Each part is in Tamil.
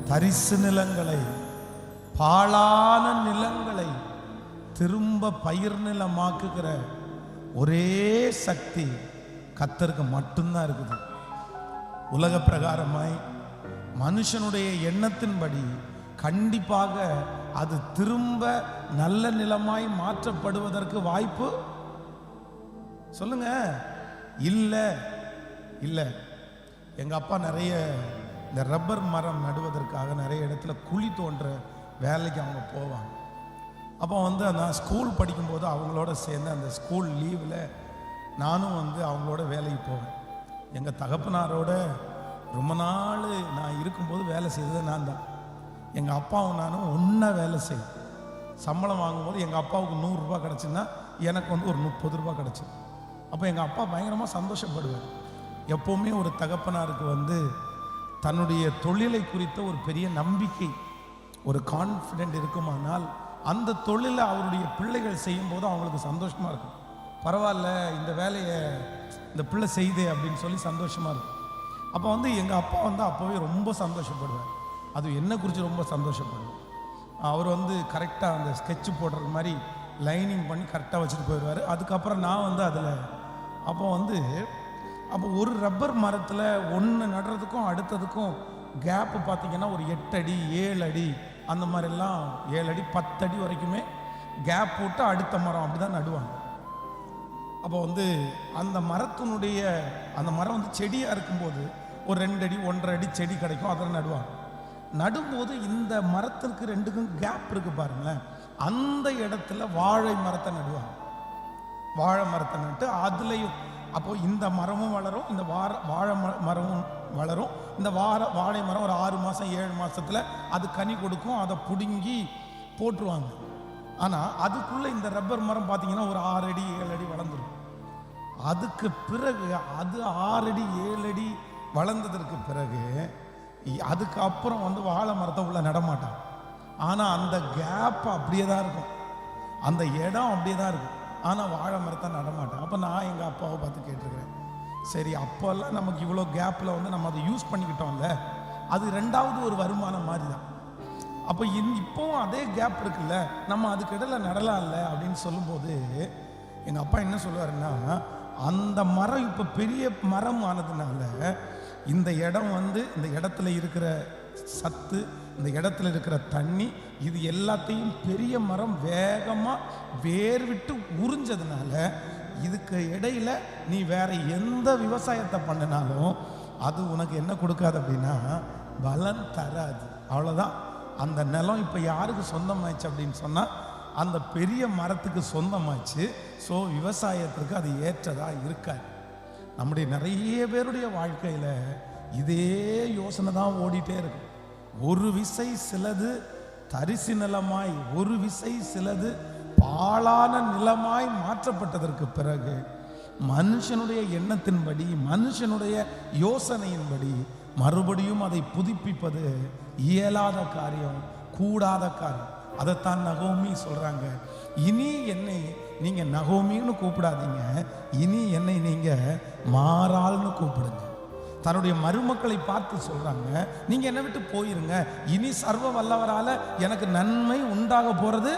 தரிசு நிலங்களை, பாழான நிலங்களை திரும்ப பயிர் நிலமாக்குகிற ஒரே சக்தி கர்த்தருக்கு மட்டும்தான் இருக்குது. உலக பிரகாரமாய் மனுஷனுடைய எண்ணத்தின்படி கண்டிப்பாக அது திரும்ப நல்ல நிலமாய் மாற்றப்படுவதற்கு வாய்ப்பு சொல்லுங்க இல்லை. எங்க அப்பா நிறைய இந்த ரப்பர் மரம் நடுவதற்காக நிறைய இடத்துல குழி தோன்ற வேலைக்கு அவங்க போவாங்க. அப்போ நான் ஸ்கூல் படிக்கும்போது அவங்களோட சேர்ந்து அந்த ஸ்கூல் லீவில் நானும் அவங்களோட வேலைக்கு போவேன். எங்கள் தகப்பனாரோட ரொம்ப நாள் நான் இருக்கும்போது வேலை செய்தது நான் தான். எங்கள் அப்பாவும் நானும் ஒன்றா வேலை செய்யும். சம்பளம் வாங்கும்போது எங்கள் அப்பாவுக்கு 100 ரூபா கிடச்சுன்னா எனக்கு ஒரு 30 ரூபா கிடச்சிது. அப்போ எங்கள் அப்பா பயங்கரமாக சந்தோஷப்படுவார். எப்போவுமே ஒரு தகப்பனாருக்கு தன்னுடைய தொழிலை குறித்த ஒரு பெரிய நம்பிக்கை, ஒரு கான்ஃபிடென்ட் இருக்குமானால் அந்த தொழிலை அவருடைய பிள்ளைகள் செய்யும்போது அவங்களுக்கு சந்தோஷமாக இருக்கும். பரவாயில்ல, இந்த வேலையை இந்த பிள்ளை செய்தே அப்படின்னு சொல்லி சந்தோஷமாக இருக்கும். அப்போ எங்கள் அப்பா அப்போவே ரொம்ப சந்தோஷப்படுவார். அது என்ன குறித்து ரொம்ப சந்தோஷப்படுவார். அவர் கரெக்டாக அந்த ஸ்கெட்சு போடுறது மாதிரி லைனிங் பண்ணி கரெக்டாக வச்சுட்டு போயிடுவார். அதுக்கப்புறம் நான் அதில் அப்போ ஒரு ரப்பர் மரத்தில் ஒன்று நடுறதுக்கும் அடுத்ததுக்கும் கேப்பு பார்த்திங்கன்னா ஒரு 8 அடி 7 அடி அந்த மாதிரிலாம் 7 அடி 10 அடி வரைக்குமே கேப் போட்டு அடுத்த மரம் அப்படி தான் நடுவாங்க. அப்போ அந்த மரத்தினுடைய அந்த மரம் செடியாக இருக்கும்போது ஒரு 2 அடி 1.5 அடி செடி கிடைக்கும், அதில் நடுவாங்க. நடும்போது இந்த மரத்திற்கு 2க்கும் கேப் இருக்கு பாருங்களேன், அந்த இடத்துல வாழை மரத்தை நடுவாங்க. வாழை மரத்தை நட்டு அதுலேயும் அப்போ இந்த மரமும் வளரும், இந்த வாழை மரமும் வளரும். இந்த வாழை மரம் ஒரு 6 மாதம் 7 மாதத்தில் அது கனி கொடுக்கும். அதை பிடுங்கி போட்டுருவாங்க. ஆனால் அதுக்குள்ளே இந்த ரப்பர் மரம் பார்த்தீங்கன்னா ஒரு 6 அடி 7 அடி வளர்ந்துடும். அதுக்கு பிறகு அது 6 அடி 7 அடி வளர்ந்ததற்கு பிறகு அதுக்கு அப்புறம் வாழை மரத்தை உள்ள நடமாட்டான். ஆனால் அந்த கேப் அப்படியே தான் இருக்கும், அந்த இடம் அப்படியே தான் இருக்கும். ஆனால் வாழை மரத்தை நடமாட்டான். அப்போ நான் எங்கள் அப்பாவை பார்த்து கேட்டிருக்கிறேன், சரி அப்போல்லாம் நமக்கு இவ்வளோ கேப்பில் நம்ம அதை யூஸ் பண்ணிக்கிட்டோம்ல, அது 2வது ஒரு வருமானம் மாதிரி தான். அப்போ இப்போவும் அதே கேப் இருக்குல்ல, நம்ம அதுக்கு இடையில நடலாம்ல அப்படின்னு சொல்லும்போது எங்கள் அப்பா என்ன சொல்லுவாருன்னா, அந்த மரம் இப்போ பெரிய மரம் ஆனதுனால இந்த இடம் இந்த இடத்துல இருக்கிற சத்து, இந்த இடத்துல இருக்கிற தண்ணி, இது எல்லாத்தையும் பெரிய மரம் வேகமாக வேர் விட்டு உறிஞ்சதுனால இதுக்கு இடையில நீ வேற எந்த விவசாயத்தை பண்ணினாலும் அது உனக்கு என்ன கொடுக்காது அப்படின்னா பலன் தராது. அவ்வளோதான். அந்த நிலம் இப்போ யாருக்கு சொந்தமாச்சு அப்படின்னு சொன்னால் அந்த பெரிய மரத்துக்கு சொந்தமாச்சு. ஸோ விவசாயத்திற்கு அது ஏற்றதாக இருக்காது. நம்முடைய நிறைய பேருடைய வாழ்க்கையில் இதே யோசனை தான் ஓடிட்டே இருக்கு. ஒரு விசை சிலது தரிசு நிலமாய், ஒரு விசை சிலது பாழான நிலமாய் மாற்றப்பட்டதற்கு பிறகு மனுஷனுடைய எண்ணத்தின்படி, மனுஷனுடைய யோசனையின்படி மறுபடியும் அதை புதுப்பிப்பது இயலாத காரியம், கூடாத காரியம். அதைத்தான் நகோமி சொல்றாங்க, இனி என்னை நீங்க நகோமின்னு கூப்பிடாதீங்க, இனி என்னை நீங்க மாறாள்னு கூப்பிடுங்க. தன்னுடைய மருமக்களை பார்த்து சொல்றாங்க, நீங்க என்னை விட்டு போயிருங்க, இனி சர்வ வல்லவரால எனக்கு நன்மை உண்டாக போறது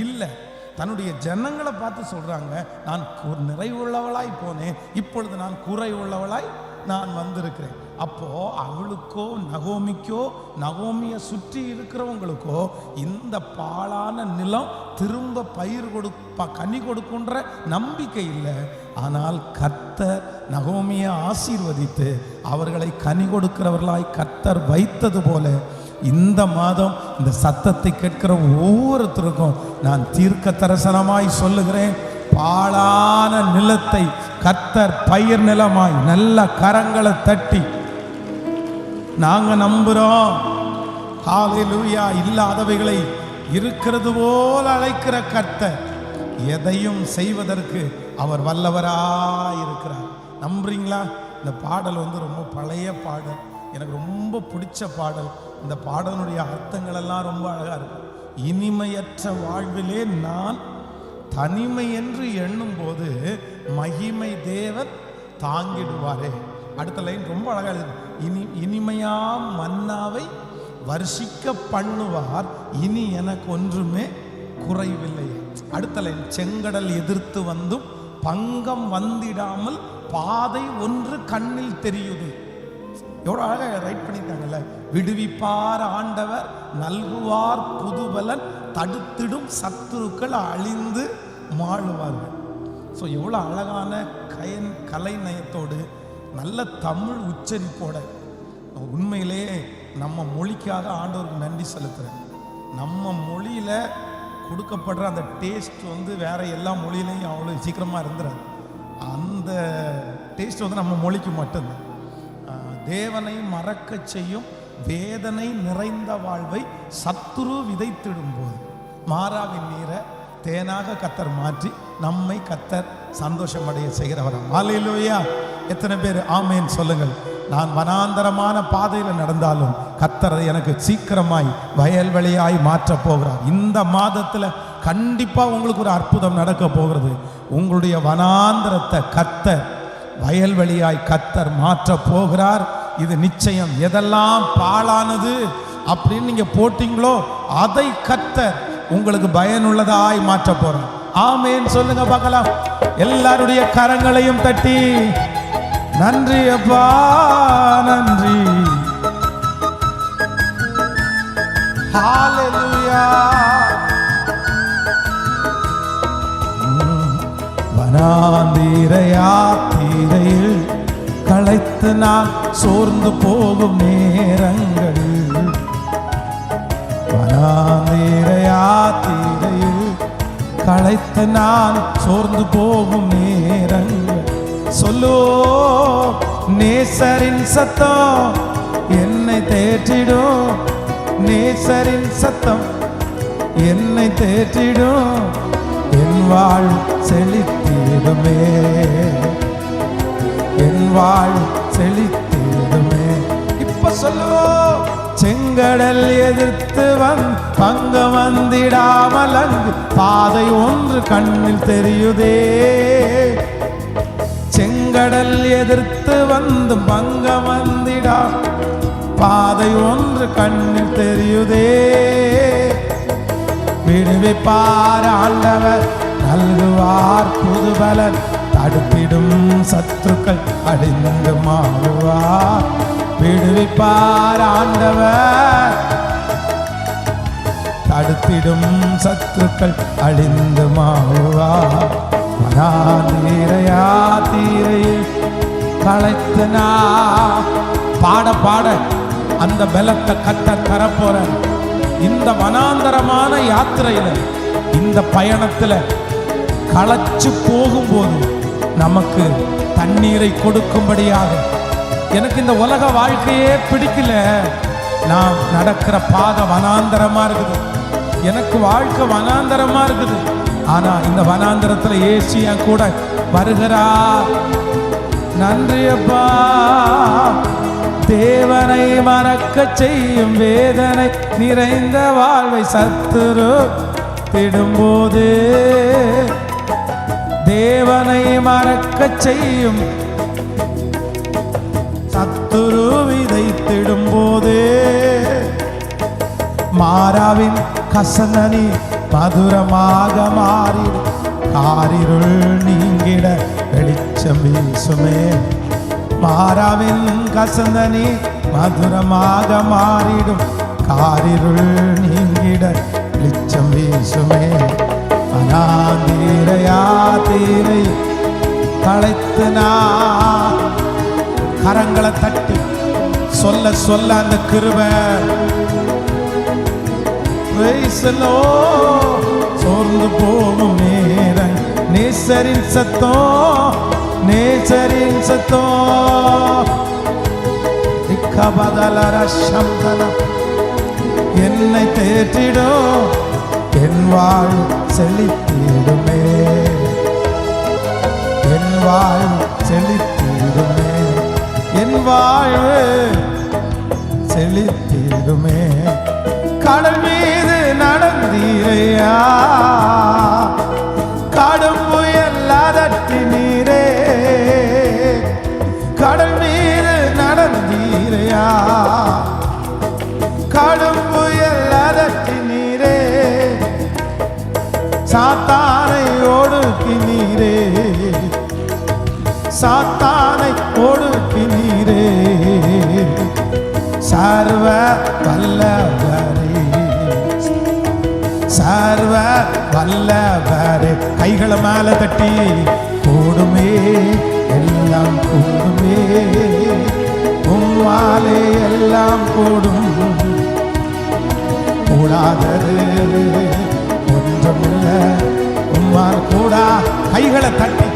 இல்லை. தன்னுடைய ஜனங்களை பார்த்து சொல்றாங்க, நான் நிறைவுள்ளவளாய் போனேன், இப்பொழுது நான் குறை உள்ளவளாய் நான் வந்திருக்கிறேன். அப்போ அவளுக்கோ நகோமிக்கோ நகோமியை சுற்றி இருக்கிறவங்களுக்கோ இந்த பாழான நிலம் திரும்ப பயிர் கனி கொடுக்குன்ற நம்பிக்கை இல்லை. ஆனால் கர்த்தர் நகோமியை ஆசீர்வதித்து அவர்களை கனி கொடுக்கிறவர்களாய் கர்த்தர் வைத்தது போல இந்த மாதம் இந்த சத்தத்தை கேட்கிற ஒவ்வொருத்தருக்கும் நான் தீர்க்க தரிசனமாய் சொல்லுகிறேன், பாழான நிலத்தை கர்த்தர் பயிர் நிலமாய் நல்ல கரங்களை தட்டி நாங்க நம்புறோம். ஹல்லேலூயா. இல்லாதவைகளை இருக்கிறது போல அழைக்கிற கர்த்தர் எதையும் செய்வதற்கு அவர் வல்லவராய் இருக்கிறார். நம்புறீங்களா? இந்த பாடல் ரொம்ப பழைய பாடல், எனக்கு ரொம்ப பிடிச்ச பாடல். இந்த பாடலுடைய அர்த்தங்கள் எல்லாம் ரொம்ப அழகா இருக்கு. இனிமையற்ற வாழ்விலே நான் தனிமை என்று எண்ணும் போது மகிமை தேவன் தாங்கிடுவாரே. அடுத்த லைன் ரொம்ப அழகா இருக்கு. இனிமையாம் மன்னாவை வருஷிக்க பண்ணுவார், இனி எனக்கு ஒன்றுமே குறைவில்லை. அடுத்த லைன், செங்கடல் எதிர்த்து வந்தும் பங்கம் வந்திடாமல் பாதை ஒன்று கண்ணில் தெரியுது. எவ்வளோ அழகாக ரைட் பண்ணியிருக்காங்கல்ல. விடுவிப்பார் ஆண்டவர், நல்குவார் புதுபலன், தடுத்திடும் சத்துருக்கள் அழிந்து மாழுவார்கள். ஸோ எவ்வளோ அழகான கலை நயத்தோடு நல்ல தமிழ் உச்சரிப்போட உண்மையிலே நம்ம மொழிக்காக ஆண்டவருக்கு நன்றி செலுத்துகிறேன். நம்ம மொழியில் கொடுக்கப்படுற அந்த டேஸ்ட் வேற எல்லா மொழியிலையும் அவ்வளோ சீக்கிரமாக இருந்துறாரு. அந்த டேஸ்ட் நம்ம மொழிக்கு மட்டும்தான். தேவனை மறக்க செய்யும் வேதனை நிறைந்த வாழ்வை சத்துரு விதைத்திடும் போது மாறாவின் நீரை தேனாக கத்தர் மாற்றி நம்மை கத்தர் சந்தோஷம் அடைய செய்கிறவராம். ஹல்லேலூயா! எத்தனை பேர் ஆமேன் சொல்லுங்கள். நான் வனாந்தரமான பாதையில் நடந்தாலும் கத்தர் எனக்கு சீக்கிரமாய் வயல்வெளியாய் மாற்ற போகிறார். இந்த மாதத்தில் கண்டிப்பாக உங்களுக்கு ஒரு அற்புதம் நடக்க போகிறது. உங்களுடைய வனாந்தரத்தை கத்தர் வயல்வெளியாய் கத்தர் மாற்ற போகிறார். இது நிச்சயம். எதெல்லாம் பாழானது அப்படின்னு நீங்க போட்டீங்களோ அதை கத்தர் உங்களுக்கு பயனுள்ளதாய் மாற்ற போறார். ஆமேன் சொல்லுங்க பார்க்கலாம். எல்லாருடைய கரங்களையும் தட்டி நன்றி அப்பா, நன்றி. ஹல்லேலூயா! வனாந்திர யாத்திரையில் களைத்து நான் சோர்ந்து போகும் நேரங்கள், வனாந்திர யாத்திரையில் களைத்து நான் சோர்ந்து போகும் நேரங்கள், சொல்லோ நேசரின் சத்தம் என்னை தேற்றிடும், நேசரின் சத்தம் என்னை தேற்றிடும், என் வாழ் செழித்திடுமே, என் வாழ் செழித்திடுமே. இப்ப சொல்லுவோம். செங்கடல் எதிர்த்து பங்க வந்திடாமல் அங்கு பாதை ஒன்று கண்ணில் தெரியுதே, செங்கடல் எதிர்த்து வந்து பங்க வந்திடா பாதை ஒன்று கண்ணில் தெரியுதே. விடுவிப்பார் ஆண்டவர், நல்குவார் புதுபலன், தடுத்திடும் சத்துருக்கள் அழிந்து மாறுவார். விடுவிப்பார் ஆண்டவர், தடுத்திடும் சத்துருக்கள் அழிந்து மாறுவார். யாத்திரையில் களைத்து நான் பாட பாட அந்த பலத்தை கத்தர் தரப்போற. இந்த வனாந்தரமான யாத்திரையில, இந்த பயணத்துல களைச்சு போகும்போது நமக்கு தண்ணீரை கொடுக்கும்படியாக, எனக்கு இந்த உலக வாழ்க்கையே பிடிக்கல, நான் நடக்கிற பாதை வனாந்தரமா இருக்குது, எனக்கு வாழ்க்கை வனாந்தரமா இருக்குது, ஆனா இந்த வனாந்தரத்துல இயேசு என் கூட வருகிறார். நன்றி அப்பா. தேவனை மறக்க செய்யும் வேதனை நிறைந்த வாழ்வை சத்துரு திடும்போது, தேவனை மறக்க செய்யும் சத்துரு விதைத்திடும்போது, மாறாவின் கசனனி மதுரமாக மாறிடும், காரிருள் நீங்கிட வெளிச்சம் வீசுமே. மாறாவின் கசந்தனி மதுரமாக மாறிடும், காரிருள் நீங்கிட வெளிச்சம் வீசுமே. வனாந்திர யாத்திரை களைத்து நான் கரங்களை தட்டி சொல்ல சொல்ல அந்த கிருபை சோர்ந்து போகும் நேரம், நேசரின் சத்தம், நேசரின் சத்தம், என்னை தேற்றிடும், என் வாழ் செழித்திடுமே, என் வாழ் செழித்திடுமே, என் வாழ்வு செழித்திடுமே. கடல் மீது நடந்தீரையா, கடும் புயல் அதட்டி நீரே, கடல் மீது நடந்தீரையா, கடும் சாத்தானை ஒடுக்கினீரே, சாத்தானை ஒடுக்கினீரே, சர்வ வல்லவரே, சர்வ வல்லவரே. கைகளை மேல தட்டி கூடுமே எல்லாம் கூடுமே, உம்மாலே எல்லாம் கூடும், கூடாதது ஒன்றுமில்ல உம்மால் கூடா. கைகளை தட்டி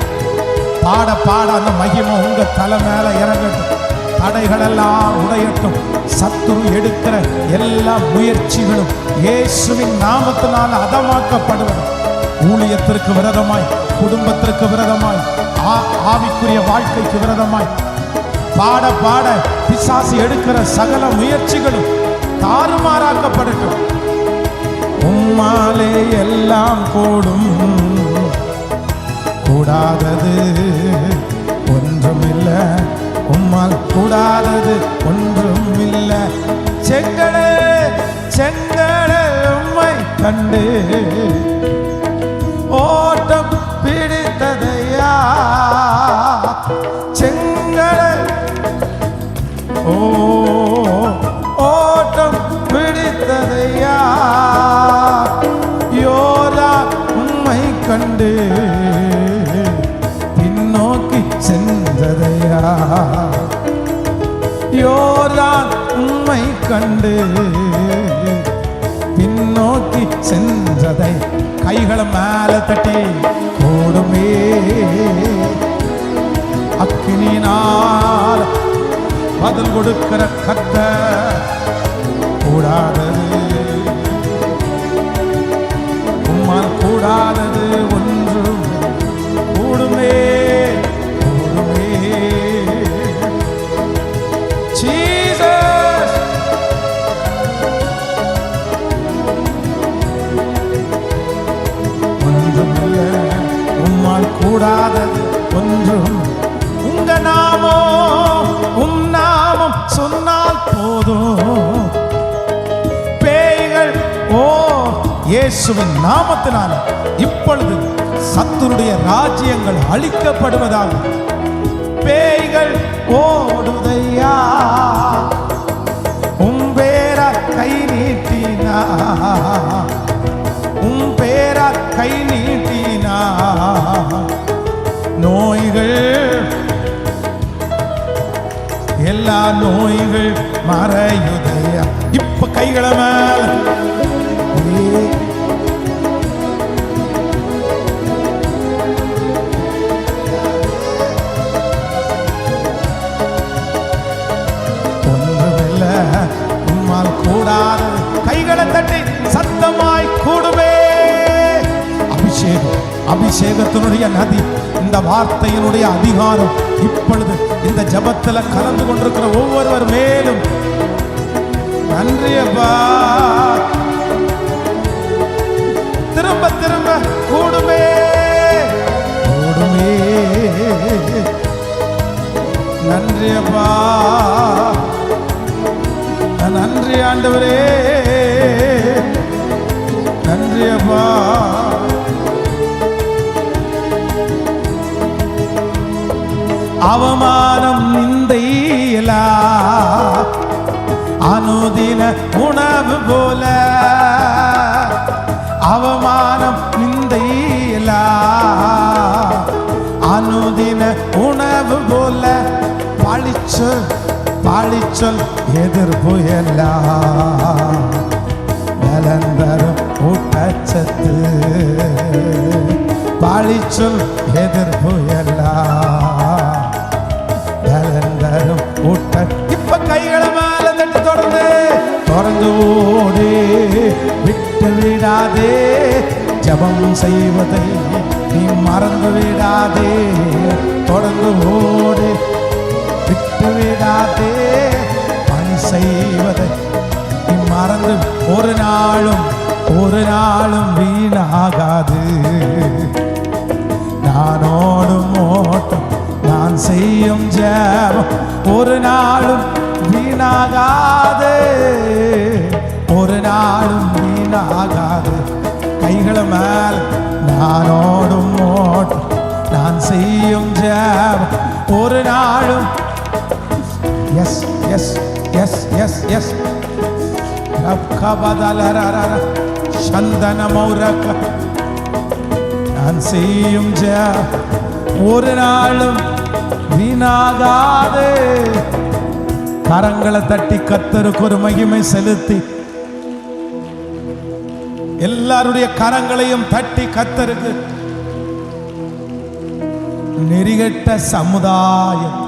பாட பாட அந்த மகிமை உங்க தலை மேல இறங்கட்டும். தடைகள் எல்லாம் உடையட்டும். சத்துரு எடுக்கிற எல்லா முயற்சிகளும் இயேசுவின் நாமத்தினால் அதமாக்கப்படுவது. ஊழியத்திற்கு விரோதமாய், குடும்பத்திற்கு விரோதமாய், ஆவிக்குரிய வாழ்க்கைக்கு விரோதமாய் பாட பாட பிசாசு எடுக்கிற சகல முயற்சிகளும் தாறுமாறாக்கப்படட்டும். உம்மாலே எல்லாம் கூடும், கூடாதது ஒன்றுமில்ல, உம்மால் கூடாதது ஒன்றுமில்ல. செங்கடே செங்கடே உம்மை கண்டு ஓட்டம் பிடித்ததையா, செங்கடே ஓ ஓட்டம் பிடித்ததையா, யோர்தா உம்மை கண்டு பின்னோக்கி சென்றதையா, யோர்தான் உம்மை கண்டு பின்னோக்கி சென்றதை. கைகளை மேல தட்டி கூடுமே அக்கினியினால் பதில் கொடுக்கிற கர்த்தர், கூடாதது உம்மால் கூடாதது ஒன்றும் கூடுமே கூடுமே. ஜீசஸ் ஒன்றுமில்ல உம்மால் கூடாதது ஒன்றும். உங்க நாமம் உம் நாமம் சொன்னால் போதும், பேய்கள் ஓ இயேசுவின் நாமத்தினால இப்பொழுது சத்துருடைய ராஜ்யங்கள் அழிக்கப்படுவதாக. பேய்கள் ஓடுதையா, உம் பேர கை நீட்டினா, உம் பேர கை நீட்டினா, நோய்கள் எல்லா நோய்கள் மறையுதையா. இப்ப கைகளை மேல ஒன்றுமில்ல உம்மால் கூடாது. கைகளை தட்டி சத்தமாய் கூடுமே. அபிஷேகம், அபிஷேகத்தினுடைய நதி, இந்த வார்த்தையினுடைய அதிகாரம் இப்பொழுது இந்த ஜபத்தில் கலந்து கொண்டிருக்கிற ஒவ்வொருவர் மேலும். நன்றி அப்பா. திரும்ப திரும்ப கூடுமே கூடுமே. நன்றி அப்பா, நன்றி ஆண்டவரே, நன்றி அப்பா. அவமானம் நிந்தையிலா அனுதின உணவு போல, அவமானம் நிந்தையிலா அனுதின உணவு போல, பழிச்சொல் பழிச்சொல் எதிர்ப்பு எல்லாம் பலந்தரும் ஊட்டச்சத்து, பழிச்சொல் எதிர்ப்பு எல்லாம் பலந்தரும் ஊட்ட. இப்ப கைகளை மேல தட்டி தொடர்ந்து தொடர்ந்து ஓடி விட்டு விடாதே, ஜபம் செய்வதை நீ மறந்து விடாதே, தொடர்ந்து ஓடி விட்டு விடாதே, பணி செய்வதை நீ மறந்து. ஒரு நாளும் வீணாகாது, நானோடும் ஓட்டம் நான் செய்யும் ஜெபம் ஒரு நாளும் வீணாகாது, ஒரு நாளும் வீணாகாது. கைகளை மேல் எஸ். சந்தன மௌரக நான் செய்யும் ஒரு நாளும் வீணாகாது. கரங்களை தட்டி கர்த்தருக்கு ஒரு மகிமை செலுத்தி, எல்லாருடைய கரங்களையும் தட்டி கர்த்தருக்கு நெறிகட்ட சமுதாயத்தில்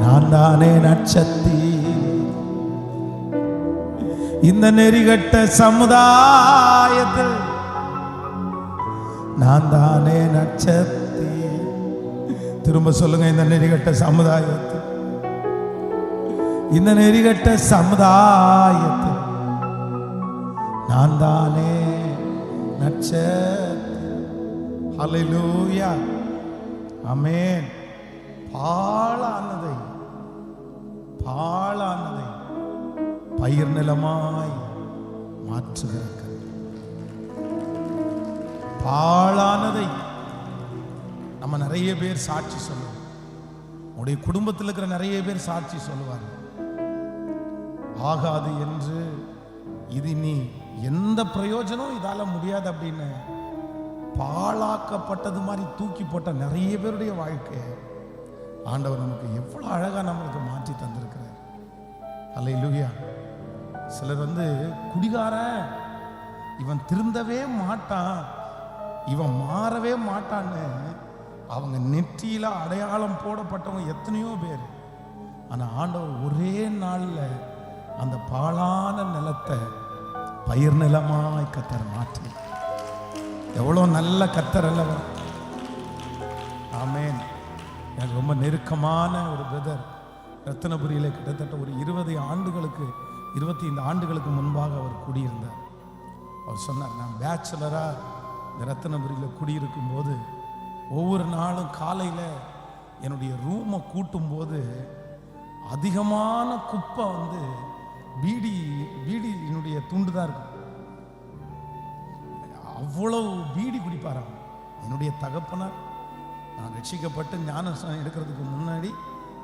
நான் தானே நட்சத்தி. இந்த நெறிகட்ட சமுதாயத்தில் நான் தானே நட்சத்தி. திரும்ப சொல்லுங்க, இந்த நெறிகட்ட சமுதாயத்தில், இந்த நெறிகட்ட சமுதாயத்தில் நான் தானே நட்சத்திரம். ஹல்லேலூயா, ஆமென். பாழானதை பயிர் நிலமாய் மாற்றுகிற பாழானதை நம்ம நிறைய பேர் சாட்சி சொல்லுவோம். உடைய குடும்பத்தில் இருக்கிற நிறைய பேர் சாட்சி சொல்லுவாங்க, ஆகாது என்று, இது நீ எந்த பிரயோஜனம் இதால முடியாது அப்படின்னு பாழாக்கப்பட்டது மாதிரி தூக்கி போட்ட நிறைய பேருடைய வாழ்க்கை ஆண்டவர் நமக்கு எவ்வளவு அழகா நம்மளுக்கு மாற்றி தந்திருக்கிறார். அல்லேலூயா. சிலர் குடிகாரன், இவன் திருந்தவே மாட்டான், இவன் மாறவே மாட்டான்னு அவங்க நெற்றியில அடையாளம் போடப்பட்டவங்க எத்தனையோ பேர். ஆனா ஆண்டவர் ஒரே நாள்ல அந்த பாழான நிலத்தை பயிர் நிலமாய் கர்த்தர் மாற்றி, எவ்வளவு நல்ல கர்த்தர் அல்லவர். ஆமென். எனக்கு ரொம்ப நெருக்கமான ஒரு பிரதர் ரத்தினபுரியில கிட்டத்தட்ட ஒரு 25 ஆண்டுகளுக்கு முன்பாக அவர் குடியிருந்தார். அவர் சொன்னார், நான் பேச்சுலரா இந்த ரத்தினபுரியில் குடியிருக்கும் போது ஒவ்வொரு நாளும் காலையில் என்னுடைய ரூமை கூட்டும் போது அதிகமான குப்பை பீடியினுடைய துண்டு தான் இருக்கும். அவ்வளவு பீடி குடிப்பாராம். என்னுடைய தகப்பனார் நான் ரட்சிக்கப்பட்டு ஞானஸ்நானம் எடுக்கிறதுக்கு முன்னாடி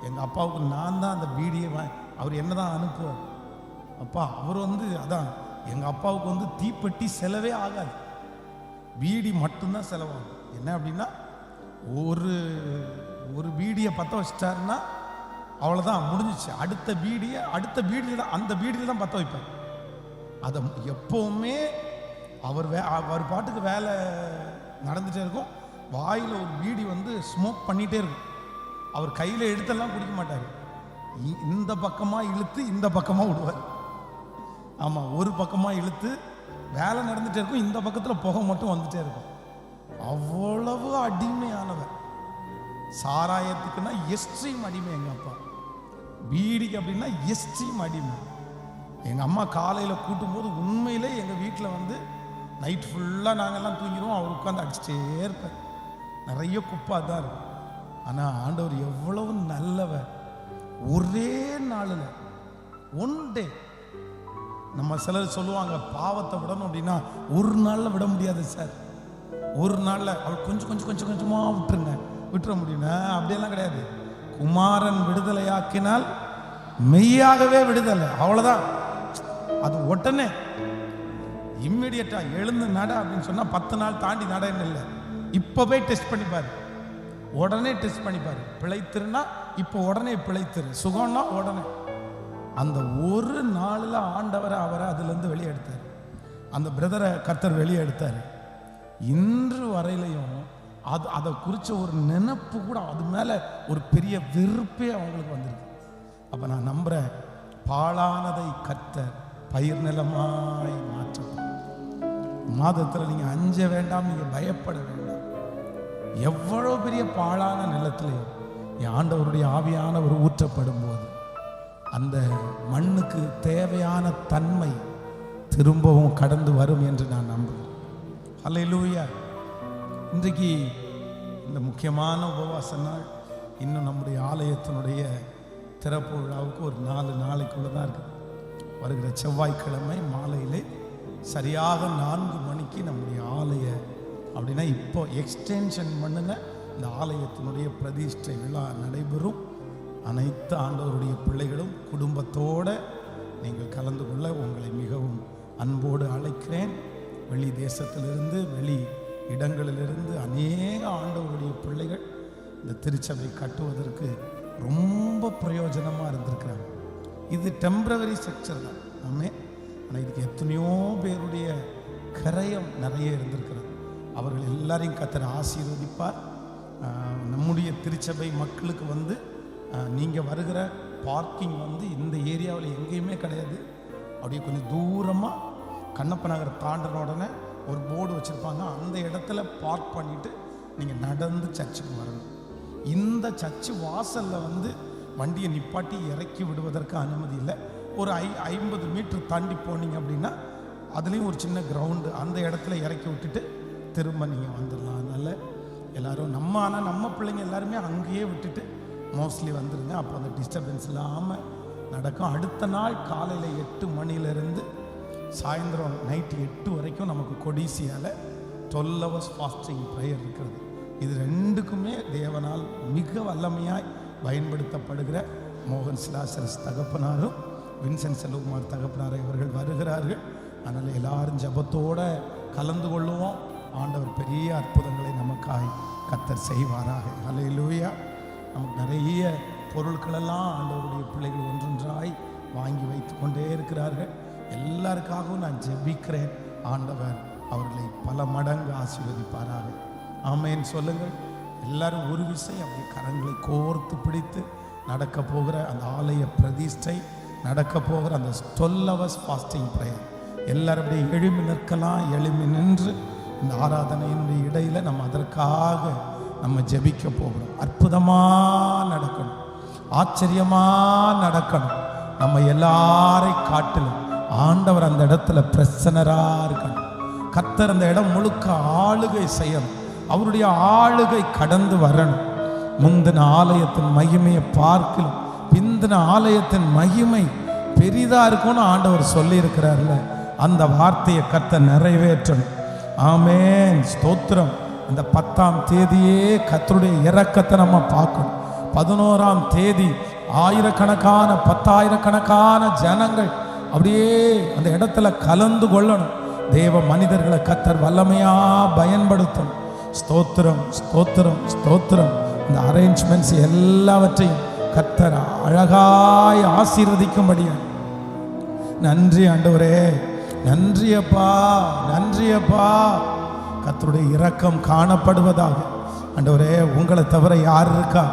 எங்கள் அப்பாவுக்கு நான் தான் அந்த பீடியை அவர் என்ன தான் அனுப்புவார். அப்பா அவர் அதான் எங்கள் அப்பாவுக்கு தீப்பெட்டி செலவே ஆகாது, பீடி மட்டும்தான் செலவாகும். என்ன அப்படின்னா, ஒரு பீடியை பற்ற வச்சிட்டாருன்னா அவ்வளோதான், முடிஞ்சிச்சு. அடுத்த பீடியில் தான், அந்த பீடியில் தான் பற்ற வைப்பார். அதை எப்போவுமே அவர் பாட்டுக்கு வேலை நடந்துகிட்டே இருக்கும். வாயில் ஒரு பீடி ஸ்மோக் பண்ணிகிட்டே இருக்கும். அவர் கையில் எடுத்தெல்லாம் குடிக்க மாட்டார், இந்த பக்கமாக இழுத்து இந்த பக்கமாக விடுவார். ஆமாம், ஒரு பக்கமாக இழுத்து வேலை நடந்துகிட்டே இருக்கும், இந்த பக்கத்தில் புகை மட்டும் வந்துட்டே இருக்கும். அவ்வளவு அடிமையானவர். சாராயத்துக்குன்னா எஸ்ட்ரீம் அடிமை எங்கள் அப்பா, பீடிக்கு அப்படின்னா எஸ்ட்ரீம் அடிமை. எங்கள் அம்மா காலையில் கூட்டும்போது உண்மையிலே எங்கள் வீட்டில் நைட் ஃபுல்லாக நாங்கள்லாம் தூங்கிடுவோம், அவர் உட்காந்து அடிச்சுட்டே இருப்பார். நிறைய குப்பை தான் இருக்கும். ஆனால் ஆண்டவர் எவ்வளவு நல்லவர். ஒரே நாளில், ஒன் டே, நம்ம சிலர் சொல்லுவாங்க பாவத்தை விடணும் அப்படின்னா ஒரு நாளில் விட முடியாது சார், ஒரு நாளில் அவர் கொஞ்சமாக விட்டுற முடியும். அப்படியெல்லாம் கிடையாது. குமாரன் விடுதலையாக்கினால் மெய்யாகவே விடுதலை, அவ்வளோதான். அது உடனே இம்மிடியட்டா எழுந்து நட அப்படின்னு சொன்னா 10 நாள் தாண்டி நடன்னு இல்லை, இப்பவே டெஸ்ட் பண்ணிப்பாரு, உடனே டெஸ்ட் பண்ணிப்பாரு. பிழைத்திருன்னா இப்போ உடனே பிழைத்திரு, சுகம்னா உடனே. அந்த ஒரு நாளில் ஆண்டவரை அவரை அதுலேருந்து வெளியே எடுத்தார். அந்த பிரதரை கர்த்தர் வெளியே எடுத்தார். இன்று வரையிலையும் அதை குறித்த ஒரு நினைப்பு கூட, அது மேலே ஒரு பெரிய வெறுப்பே அவங்களுக்கு வந்திருக்கு. அப்போ நான் நம்புகிறேன், பாழானதை கர்த்தர் பயிர் நிலமாய் மாற்றம். மாதத்தில் நீங்கள் அஞ்ச வேண்டாம், நீங்கள் பயப்பட வேண்டாம். எவ்வளோ பெரிய பாழான நிலத்திலையும் என் ஆண்டவருடைய ஆவியானவர் ஊற்றப்படும் போது அந்த மண்ணுக்கு தேவையான தன்மை திரும்பவும் கடந்து வரும் என்று நான் நம்புகிறேன். அல்லேலூயா. இன்றைக்கு இந்த முக்கியமான உபவாச நாள், இன்னும் நம்முடைய ஆலயத்தினுடைய திறப்பு விழாவுக்கு ஒரு 4 நாளைக்குள்ளே தான் இருக்குது. வருகிற செவ்வாய்க்கிழமை மாலையிலே சரியாக 4 மணிக்கு நம்முடைய ஆலய அப்படின்னா இப்போ எக்ஸ்டென்ஷன் பண்ணுங்க, இந்த ஆலயத்தினுடைய பிரதிஷ்டை விழா நடைபெறும். அனைத்து ஆண்டவருடைய பிள்ளைகளும் குடும்பத்தோடு நீங்கள் கலந்து கொள்ள உங்களை மிகவும் அன்போடு அழைக்கிறேன். வெளி தேசத்திலிருந்து, வெளி இடங்களிலிருந்து அநேக ஆண்டவருடைய பிள்ளைகள் இந்த திருச்சபை கட்டுவதற்கு ரொம்ப பிரயோஜனமாக இருந்திருக்கிறாங்க. இது டெம்பரவரி ஸ்ட்ரக்சர் தான் ஆமே. ஆனால் இதுக்கு எத்தனையோ பேருடைய கரையம் நிறைய இருந்திருக்கிறது. அவர்கள் எல்லாரையும் கர்த்தர் ஆசீர்வதிப்பார். நம்முடைய திருச்சபை மக்களுக்கு வந்து நீங்கள் வருகிற பார்க்கிங் வந்து இந்த ஏரியாவில் எங்கேயுமே கிடையாது. அப்படியே கொஞ்சம் தூரமாக கண்ணப்ப நகர் தாண்டின உடனே ஒரு போர்டு வச்சுருப்பாங்க. அந்த இடத்துல பார்க் பண்ணிவிட்டு நீங்கள் நடந்து சர்ச்சுக்கு வரணும். இந்த சர்ச்சு வாசலில் வந்து வண்டியை நிப்பாட்டி இறக்கி விடுவதற்கு அனுமதி இல்லை. ஒரு 50 மீட்டர் தாண்டி போனீங்க அப்படின்னா அதுலேயும் ஒரு சின்ன கிரவுண்டு, அந்த இடத்துல இறக்கி விட்டுட்டு திரும்ப நீங்கள் வந்துடலாம். அதனால் எல்லோரும் ஆனால் நம்ம பிள்ளைங்க எல்லாருமே அங்கேயே விட்டுட்டு மோஸ்ட்லி வந்துடுங்க. அப்போ அந்த டிஸ்டர்பன்ஸ் இல்லாமல் நடக்கும். அடுத்த நாள் காலையில் 8 மணிலேருந்து சாயந்தரம் நைட்டு 8 வரைக்கும் நமக்கு கொடிசியால் 12 hours ஃபாஸ்டிங் ப்ரேயர் இருக்கிறது. இது ரெண்டுக்குமே தேவனால் மிக வல்லமையாய் பயன்படுத்தப்படுகிற மோகன் சிலாசரஸ் தகப்பனாரும் வின்சென்ட் செல்வகுமார் தகப்பனார் இவர்கள் வருகிறார்கள். அதனால் எல்லாரும் ஜபத்தோடு கலந்து கொள்ளுவோம். ஆண்டவர் பெரிய அற்புதங்களை நமக்காய் கர்த்தர் செய்வாராக. ஹல்லேலூயா. நமக்கு நிறைய பொருட்களெல்லாம் ஆண்டவருடைய பிள்ளைகள் ஒன்றொன்றாய் வாங்கி வைத்து கொண்டே இருக்கிறார்கள். எல்லாருக்காகவும் நான் ஜெபிக்கிறேன். ஆண்டவர் அவர்களை பல மடங்கு ஆசீர்வதிப்பாராக. ஆமேன் சொல்லுங்கள். எல்லாரும் ஒரு விஷயம் அப்படி கரங்களை கோர்த்து பிடித்து நடக்க போகிற அந்த ஆலய பிரதிஷ்டை, நடக்க போகிற அந்த 12 hours ஃபாஸ்டிங் ப்ரேயர், எல்லாரும் அப்படியே எழுமி நிற்கலாம். எழுமி நின்று இந்த ஆராதனையினுடைய இடையில் நம்ம அதற்காக நம்ம ஜெபிக்க போகிறோம். அற்புதமாக நடக்கணும், ஆச்சரியமாக நடக்கணும். நம்ம எல்லாரை காட்டிலும் ஆண்டவர் அந்த இடத்துல பிரசன்னராக இருக்கணும். கர்த்தர் அந்த இடம் முழுக்க ஆளுகை செய்யணும். அவருடைய ஆளுகை கடந்து வரணும். முந்தின ஆலயத்தின் மகிமையை பார்க்கலும் பிந்தின ஆலயத்தின் மகிமை பெரிதாக இருக்கும்னு ஆண்டவர் சொல்லி இருக்கிறார்ல, அந்த வார்த்தையை கர்த்தர் நிறைவேற்றணும். ஆமேன் ஸ்தோத்திரம். இந்த 10ஆம் தேதியே கர்த்தருடைய இரக்கத்தை நம்ம பார்க்கணும். 11ஆம் தேதி ஆயிரக்கணக்கான 10,000கணக்கான ஜனங்கள் அப்படியே அந்த இடத்துல கலந்து கொள்ளணும். தேவ மனிதர்களை கர்த்தர் வல்லமையா பயன்படுத்தணும். ஸ்தோத்திரம் ஸ்தோத்திரம் ஸ்தோத்திரம். இந்த அரேஞ்ச்மெண்ட்ஸ் எல்லாவற்றையும் கர்த்தர் அழகாய் ஆசீர்வதிக்கும்படியா. நன்றி ஆண்டவரே, நன்றியப்பா, நன்றியப்பா. கர்த்தருடைய இரக்கம் காணப்படுவதாக. ஆண்டவரே, உங்களை தவிர யார் இருக்கா?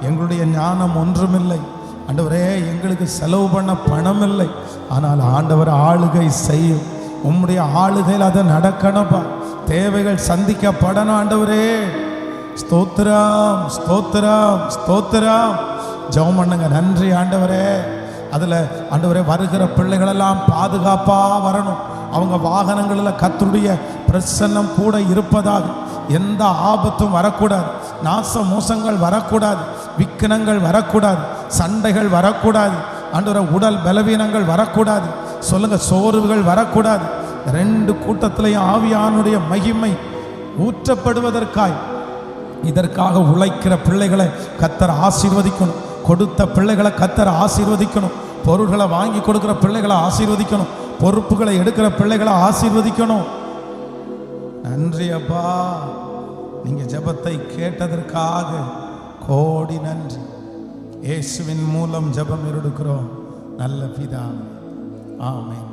எங்களுடைய ஞானம் ஒன்றுமில்லை ஆண்டவரே, எங்களுக்கு செலவு பண்ண பணம் இல்லை. ஆனால் ஆண்டவர் ஆளுகை செய்யும். உம்முடைய ஆளுகையில் அதை நடக்கணும்ப்பா. தேவைகள் சந்திக்கப்படணும் ஆண்டவரே. ஸ்தோத்திரம் ஸ்தோத்திரம் ஸ்தோத்திரம். ஜெபம் பண்ணுங்க. நன்றி ஆண்டவரே. அதில் ஆண்டவரே வருகிற பிள்ளைகளெல்லாம் பாதுகாப்பாக வரணும். அவங்க வாகனங்களில் கர்த்தருடைய பிரசன்னம் கூட இருப்பதாக. எந்த ஆபத்தும் வரக்கூடாது, நாச மோசங்கள் வரக்கூடாது, விக்கினங்கள் வரக்கூடாது, சண்டைகள் வரக்கூடாது. ஆண்டவரே உடல் பலவீனங்கள் வரக்கூடாது. சொல்லுங்க, சோர்வுகள் வரக்கூடாது. 2 கூட்டத்திலையும் ஆவியானுடைய மகிமை ஊற்றப்படுவதற்காய் இதற்காக உழைக்கிற பிள்ளைகளை கர்த்தர் ஆசீர்வதிக்கணும். கொடுத்த பிள்ளைகளை கர்த்தர் ஆசீர்வதிக்கணும். பொருள்களை வாங்கி கொடுக்கிற பிள்ளைகளை ஆசீர்வதிக்கணும். பொறுப்புகளை எடுக்கிற பிள்ளைகளை ஆசீர்வதிக்கணும். நன்றி அப்பா. நீங்க ஜெபத்தை கேட்டதற்காக கோடி நன்றி. இயேசுவின் மூலம் ஜெபம் எடுக்கிறோம் நல்ல பிதாவே. ஆமென்.